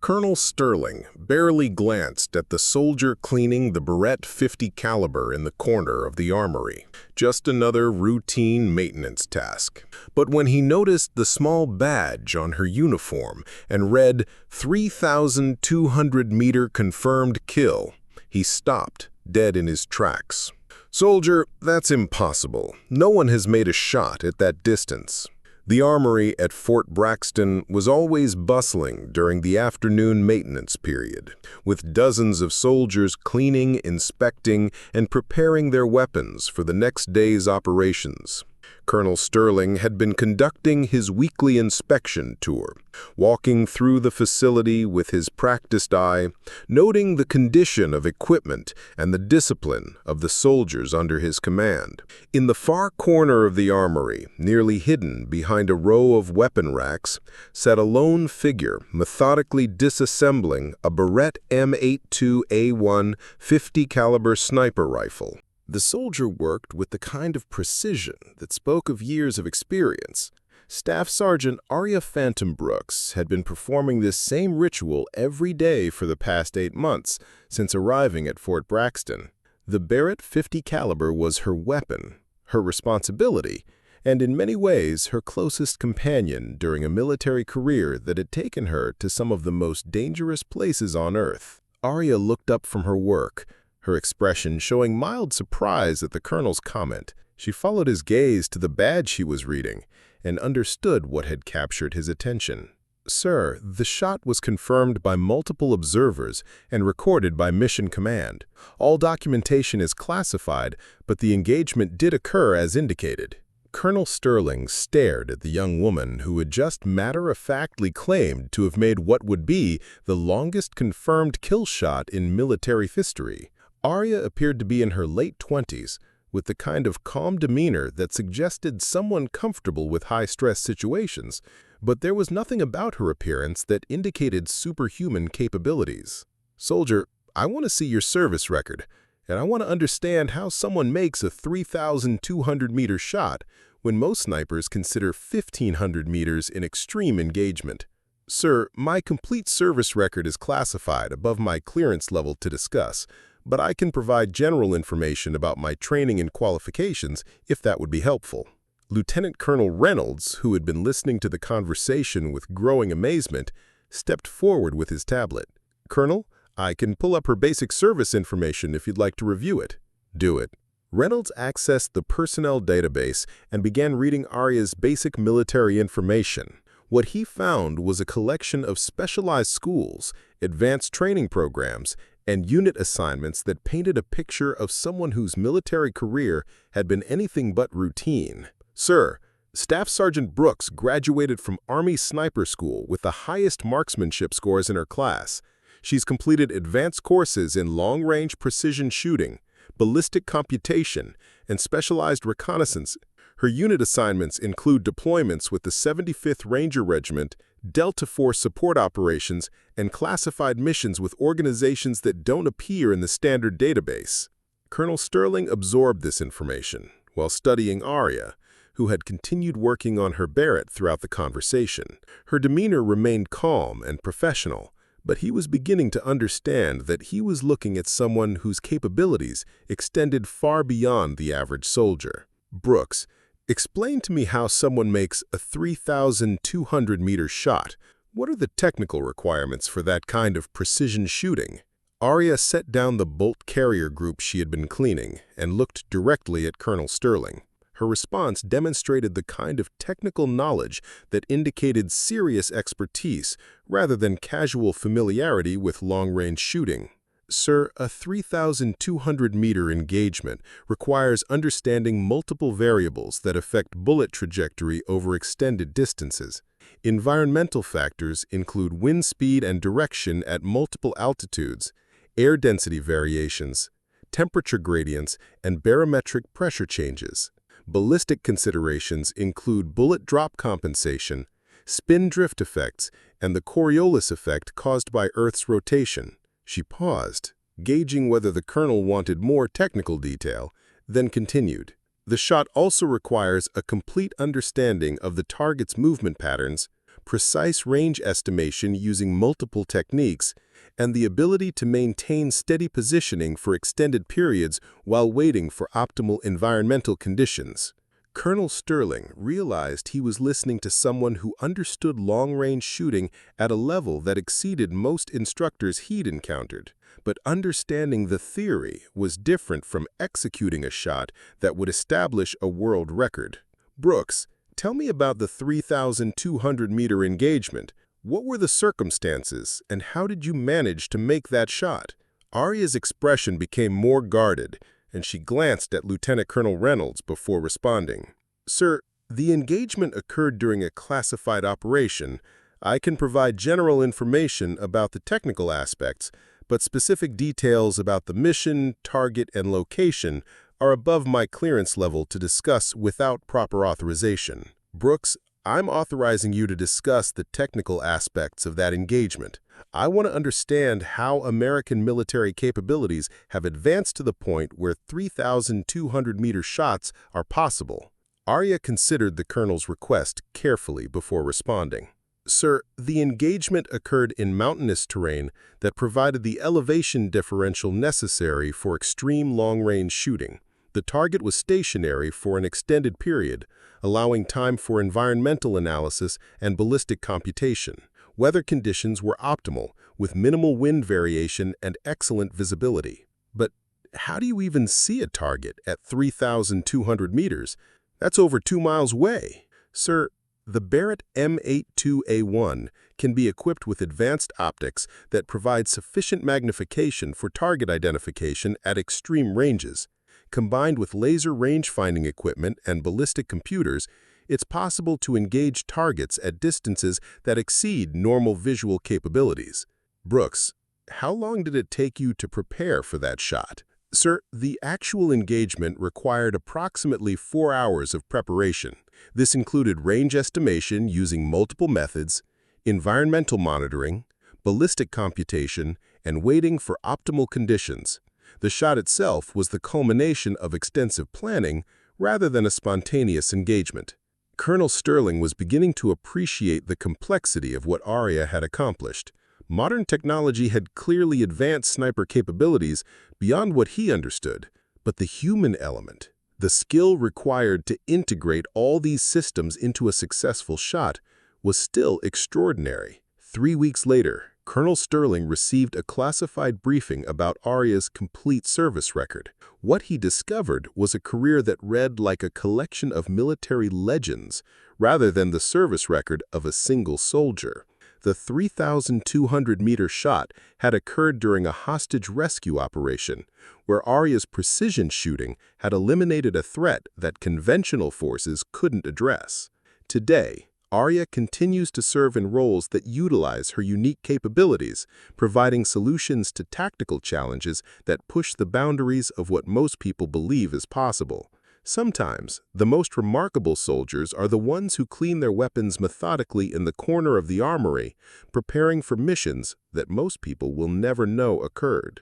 Colonel Sterling barely glanced at the soldier cleaning the Barrett 50 caliber in the corner of the armory. Just another routine maintenance task. But when he noticed the small badge on her uniform and read 3,200-meter confirmed kill, he stopped, dead in his tracks. "Soldier, that's impossible. No one has made a shot at that distance." The armory at Fort Braxton was always bustling during the afternoon maintenance period, with dozens of soldiers cleaning, inspecting, and preparing their weapons for the next day's operations. Colonel Sterling had been conducting his weekly inspection tour, walking through the facility with his practiced eye, noting the condition of equipment and the discipline of the soldiers under his command. In the far corner of the armory, nearly hidden behind a row of weapon racks, sat a lone figure methodically disassembling a Barrett M82A1 50 caliber sniper rifle. The soldier worked with the kind of precision that spoke of years of experience. Staff Sergeant Aria Brooks had been performing this same ritual every day for the past 8 months since arriving at Fort Braxton. The Barrett 50 caliber was her weapon, her responsibility, and in many ways her closest companion during a military career that had taken her to some of the most dangerous places on Earth. Aria looked up from her work, her expression showing mild surprise at the colonel's comment. She followed his gaze to the badge he was reading and understood what had captured his attention. "Sir, the shot was confirmed by multiple observers and recorded by Mission Command. All documentation is classified, but the engagement did occur as indicated." Colonel Sterling stared at the young woman who had just matter-of-factly claimed to have made what would be the longest confirmed kill shot in military history. Aria appeared to be in her late 20s, with the kind of calm demeanor that suggested someone comfortable with high-stress situations, but there was nothing about her appearance that indicated superhuman capabilities. "Soldier, I want to see your service record, and I want to understand how someone makes a 3,200-meter shot when most snipers consider 1,500 meters in extreme engagement." "Sir, my complete service record is classified above my clearance level to discuss, but I can provide general information about my training and qualifications if that would be helpful." Lieutenant Colonel Reynolds, who had been listening to the conversation with growing amazement, stepped forward with his tablet. "Colonel, I can pull up her basic service information if you'd like to review it." "Do it." Reynolds accessed the personnel database and began reading Aria's basic military information. What he found was a collection of specialized schools, advanced training programs, and unit assignments that painted a picture of someone whose military career had been anything but routine. "Sir, Staff Sergeant Brooks graduated from Army Sniper School with the highest marksmanship scores in her class. She's completed advanced courses in long-range precision shooting, ballistic computation, and specialized reconnaissance. Her unit assignments include deployments with the 75th Ranger Regiment, Delta Force support operations, and classified missions with organizations that don't appear in the standard database." Colonel Sterling absorbed this information while studying Aria, who had continued working on her Barrett throughout the conversation. Her demeanor remained calm and professional, but he was beginning to understand that he was looking at someone whose capabilities extended far beyond the average soldier. "Brooks, explain to me how someone makes a 3,200-meter shot. What are the technical requirements for that kind of precision shooting?" Aria set down the bolt carrier group she had been cleaning and looked directly at Colonel Sterling. Her response demonstrated the kind of technical knowledge that indicated serious expertise rather than casual familiarity with long-range shooting. "Sir, a 3,200-meter engagement requires understanding multiple variables that affect bullet trajectory over extended distances. Environmental factors include wind speed and direction at multiple altitudes, air density variations, temperature gradients, and barometric pressure changes. Ballistic considerations include bullet drop compensation, spin drift effects, and the Coriolis effect caused by Earth's rotation." She paused, gauging whether the colonel wanted more technical detail, then continued. "The shot also requires a complete understanding of the target's movement patterns, precise range estimation using multiple techniques, and the ability to maintain steady positioning for extended periods while waiting for optimal environmental conditions. Colonel Sterling realized he was listening to someone who understood long-range shooting at a level that exceeded most instructors he'd encountered. But understanding the theory was different from executing a shot that would establish a world record. Brooks, tell me about the 3,200-meter engagement. What were the circumstances, and how did you manage to make that shot? Aria's expression became more guarded, and she glanced at Lieutenant Colonel Reynolds before responding. Sir, the engagement occurred during a classified operation. I can provide general information about the technical aspects, but specific details about the mission, target, and location are above my clearance level to discuss without proper authorization. Brooks, I'm authorizing you to discuss the technical aspects of that engagement. I want to understand how American military capabilities have advanced to the point where 3,200-meter shots are possible. Aria considered the colonel's request carefully before responding. Sir, the engagement occurred in mountainous terrain that provided the elevation differential necessary for extreme long-range shooting. The target was stationary for an extended period, allowing time for environmental analysis and ballistic computation. Weather conditions were optimal, with minimal wind variation and excellent visibility. But how do you even see a target at 3,200 meters? That's over 2 miles away. Sir, the Barrett M82A1 can be equipped with advanced optics that provide sufficient magnification for target identification at extreme ranges. Combined with laser range-finding equipment and ballistic computers, it's possible to engage targets at distances that exceed normal visual capabilities. Brooks, how long did it take you to prepare for that shot? Sir, the actual engagement required approximately 4 hours of preparation. This included range estimation using multiple methods, environmental monitoring, ballistic computation, and waiting for optimal conditions. The shot itself was the culmination of extensive planning rather than a spontaneous engagement. Colonel Sterling was beginning to appreciate the complexity of what Aria had accomplished. Modern technology had clearly advanced sniper capabilities beyond what he understood, but the human element, the skill required to integrate all these systems into a successful shot, was still extraordinary. 3 weeks later, Colonel Sterling received a classified briefing about Aria's complete service record. What he discovered was a career that read like a collection of military legends rather than the service record of a single soldier. The 3,200-meter shot had occurred during a hostage rescue operation, where Aria's precision shooting had eliminated a threat that conventional forces couldn't address. Today, Aria continues to serve in roles that utilize her unique capabilities, providing solutions to tactical challenges that push the boundaries of what most people believe is possible. Sometimes, the most remarkable soldiers are the ones who clean their weapons methodically in the corner of the armory, preparing for missions that most people will never know occurred.